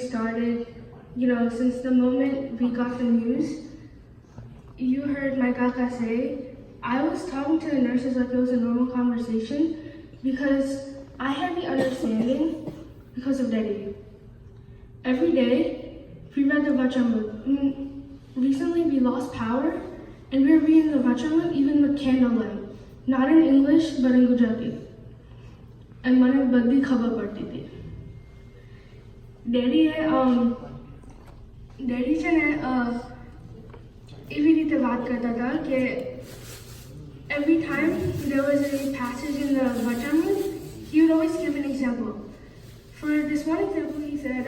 started, since the moment we got the news, you heard my kaka say, I was talking to the nurses like it was a normal conversation because I had the understanding because of Daddy. Every day, we read the Vachamut. Recently, we lost power and we were reading the Vachamut even with candlelight. Not in English, but in Gujarati. And મને બધી ખબર પડતી હતી. Daddy છે ને એવી રીતે વાત કરતા હતા કે every time there was a passage in the Vachamut, he would always give an example. For this one example, he said,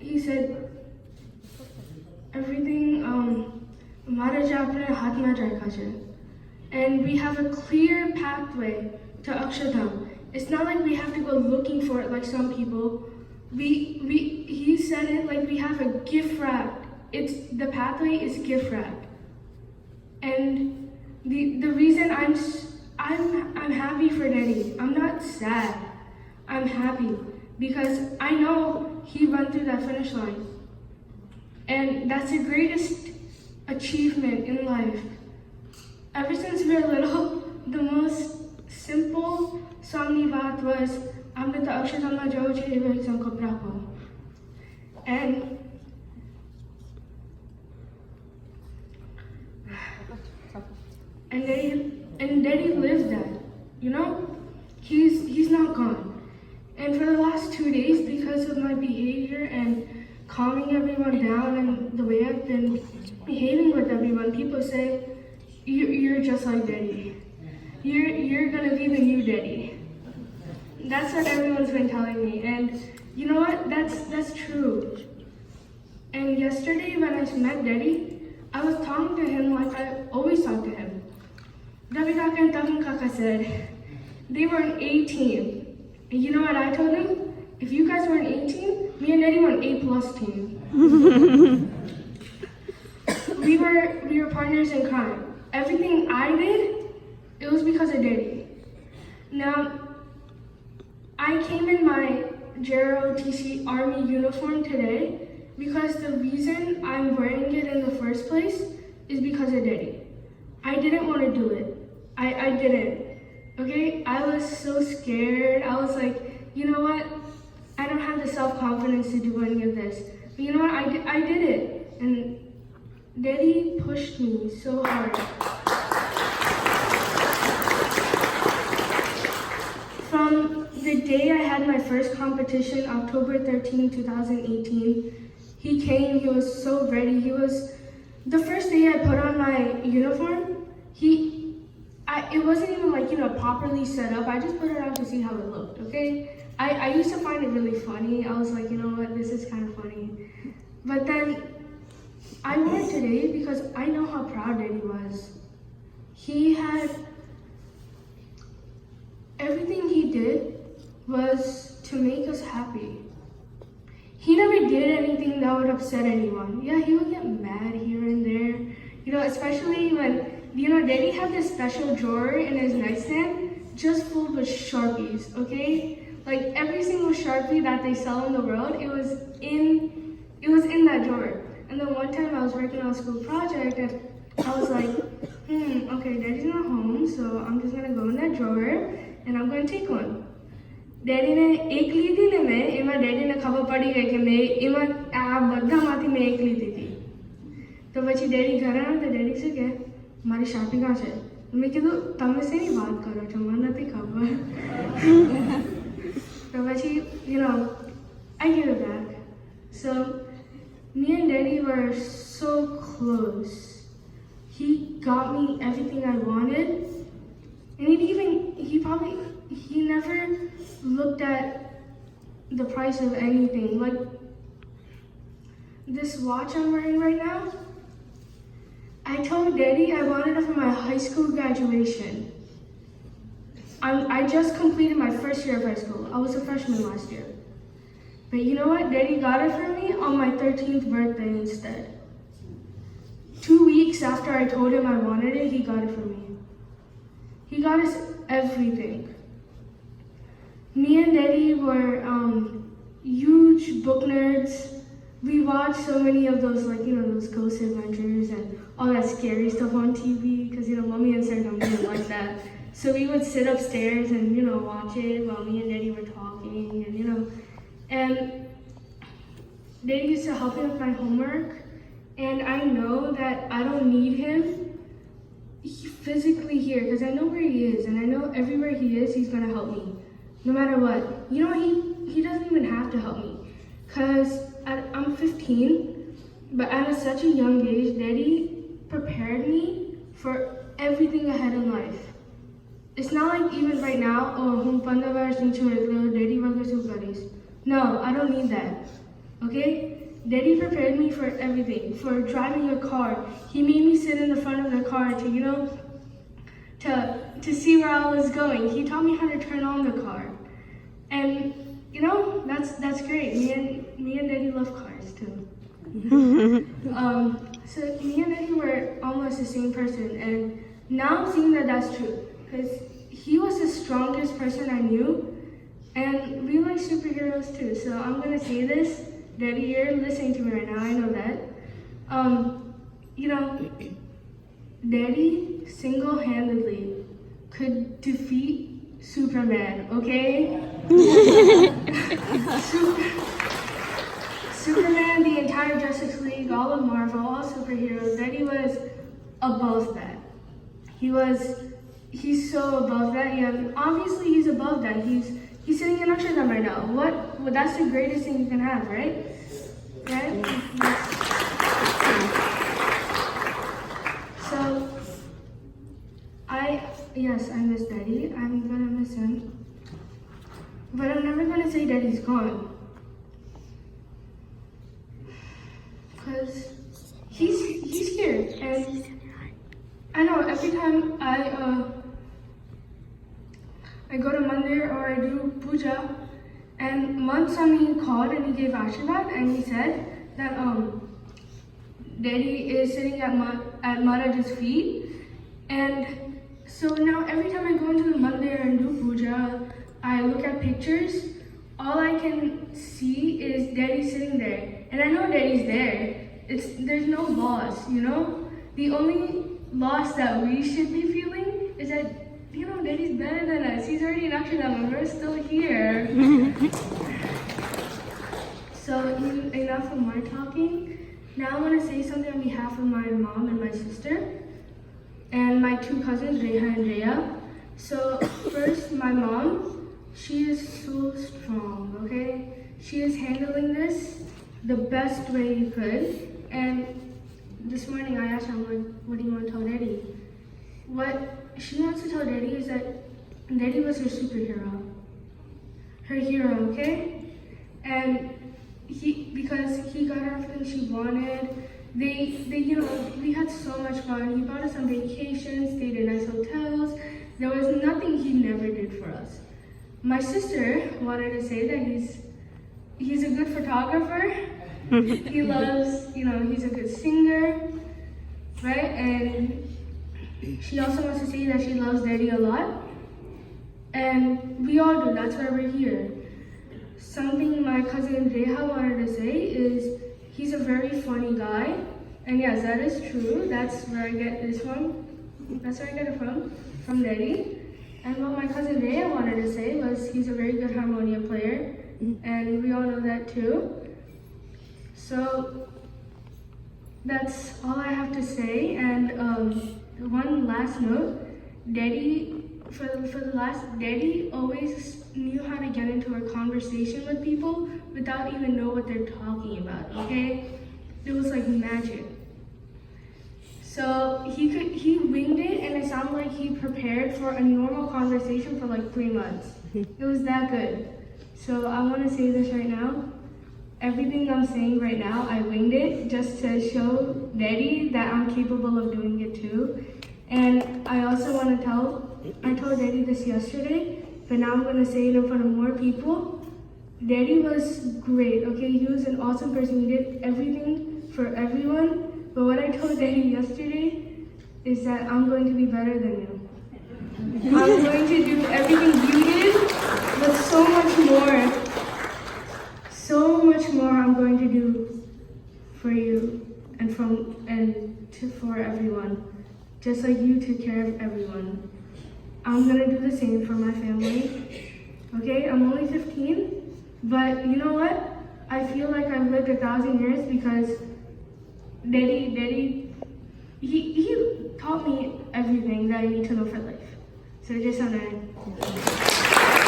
he said, everything, and we have a clear pathway to Akshardham. It's not like we have to go looking for it like some people. He said it like we have a gift wrap. The pathway is gift wrapped. And the reason I'm happy for Daddy. I'm not sad. I'm happy because I know he ran through that finish line. And that's the greatest achievement in life. Ever since we were little, the most simple Samnivat was Amrita Akshardhamma Jauche Eva Exam Kaprako. And Daddy lived that, He's not gone. And for the last 2 days, because of my behavior and calming everyone down and the way I've been behaving with everyone, people say, you're just like Daddy. You're gonna be the new Daddy. That's what everyone's been telling me. And you know what? That's true. And yesterday when I met Daddy, I was talking to him like I always talk to him. Davi Kaka and Tavan Kaka said, they were an A team. And you know what I told him? If you guys were an A team, me and Daddy were an A+ team. we were partners in crime. Everything I did, it was because of Daddy. Now, I came in my JROTC Army uniform today because the reason I'm wearing it in the first place is because of Daddy. I didn't want to do it. I didn't. Okay? I was so scared. I was like, you know what? I don't have the self-confidence to do any of this. But you know what? I did it. And Daddy pushed me so hard. From the day I had my first competition, October 13, 2018, he came, he was so ready. The first day I put on my uniform, it wasn't even like, properly set up. I just put it on to see how it looked, okay? I used to find it really funny. I was like, you know what, this is kind of funny. But then I wore it today because I know how proud Daddy was. Everything he did was to make us happy. He never did anything that would upset anyone. Yeah, he would get mad here and there. Especially when, Daddy had this special drawer in his nightstand just full with Sharpies, okay? Like every single Sharpie that they sell in the world, it was in that drawer. And then one time I was working on a school project and I was like, okay, Daddy's not home, so I'm just gonna go in that drawer and I'm gonna take one. Daddy ने एक ली थी ना मैं, एमा Daddy ने खबर पड़ी गई कि मैं एमा आ बद्धा माथी में एक ली थी. तो પછી Daddy ઘરે આવ્યા તો Daddy से कहे મારી શાર્પી કાં છે? મેં કીધું તમે શેની વાત કરો છો? મને નથી ખબર. તો પછી I gave it back. So me and Daddy were so close. He got me everything I wanted. And he never looked at the price of anything. Like this watch I'm wearing right now, I told Daddy I wanted it for my high school graduation. I just completed my first year of high school. I was a freshman last year. But you know what? Daddy got it for me on my 13th birthday instead. 2 weeks after I told him I wanted it, he got it for me. He got us everything. Me and Daddy were huge book nerds. We watched so many of those, like, those ghost adventures and all that scary stuff on TV because, Mommy and Sarah didn't like that. So we would sit upstairs and, watch it while me and Daddy were talking and Daddy used to help me with my homework. And I know that I don't need him physically here because I know where he is and I know everywhere he is, he's gonna help me. No matter what. He doesn't even have to help me because I'm 15, but at such a young age, Daddy prepared me for everything ahead in life. It's not like even right now, no, I don't need that, okay? Daddy prepared me for everything, for driving a car. He made me sit in the front of the car to see where I was going. He taught me how to turn on the car. And that's great. Me and Daddy love cars too. So me and Daddy were almost the same person, and now I'm seeing that that's true because he was the strongest person I knew, and we like superheroes too. So I'm gonna say this, Daddy, you're listening to me right now. I know that. Daddy single-handedly could defeat Superman, okay? Superman, the entire Justice League, all of Marvel, all superheroes, Daddy was above that. He's so above that. Yeah, obviously he's above that. He's sitting in Amsterdam right now. Well, that's the greatest thing you can have, right? Right? So, I miss Daddy. I'm gonna miss him. But I'm never gonna say Daddy's gone. Because he's here. And I know every time I go to mandir or I do puja, and once Swami called and he gave Ashirvad and he said that Daddy is sitting at Maharaj's feet. And so now every time I go into the mandir and do puja, I look at pictures, all I can see is Daddy sitting there. And I know Daddy's there. There's no loss, The only loss that we should be feeling is that, Daddy's better than us. He's already in Akshardham and we're still here. So enough of my talking. Now I want to say something on behalf of my mom and my sister and my two cousins, Reha and Rhea. So first, my mom, she is so strong, okay? She is handling this the best way you could. And this morning I asked her, what do you want to tell Daddy? What she wants to tell Daddy is that Daddy was her superhero. Her hero, okay? And because he got her everything she wanted, we had so much fun. He brought us on vacations, stayed in nice hotels. There was nothing he never did for us. My sister wanted to say that he's a good photographer. He loves, he's a good singer, right? And she also wants to say that she loves Daddy a lot. And we all do, that's why we're here. Something my cousin Reha wanted to say is he's a very funny guy. And yes, that is true. That's where I get this from. That's where I get it from Daddy. And what my cousin Reha wanted to say was he's a very good harmonia player. And we all know that too. So that's all I have to say. And one last note, Daddy always knew how to get into a conversation with people without even know what they're talking about, okay? It was like magic. So he winged it and it sounded like he prepared for a normal conversation for like 3 months. It was that good. So I want to say this right now. Everything I'm saying right now, I winged it just to show Daddy that I'm capable of doing it too. And I also want to I told Daddy this yesterday, but now I'm going to say it in front of more people. Daddy was great, okay? He was an awesome person. He did everything for everyone. But what I told Daddy yesterday is that I'm going to be better than you. I'm going to do everything you did, but so much more. So much more I'm going to do for you and for everyone. Just like you took care of everyone. I'm gonna do the same for my family. Okay, I'm only 15, but you know what? I feel like I've lived 1,000 years because Daddy, he taught me everything that I need to know for life. So just on that.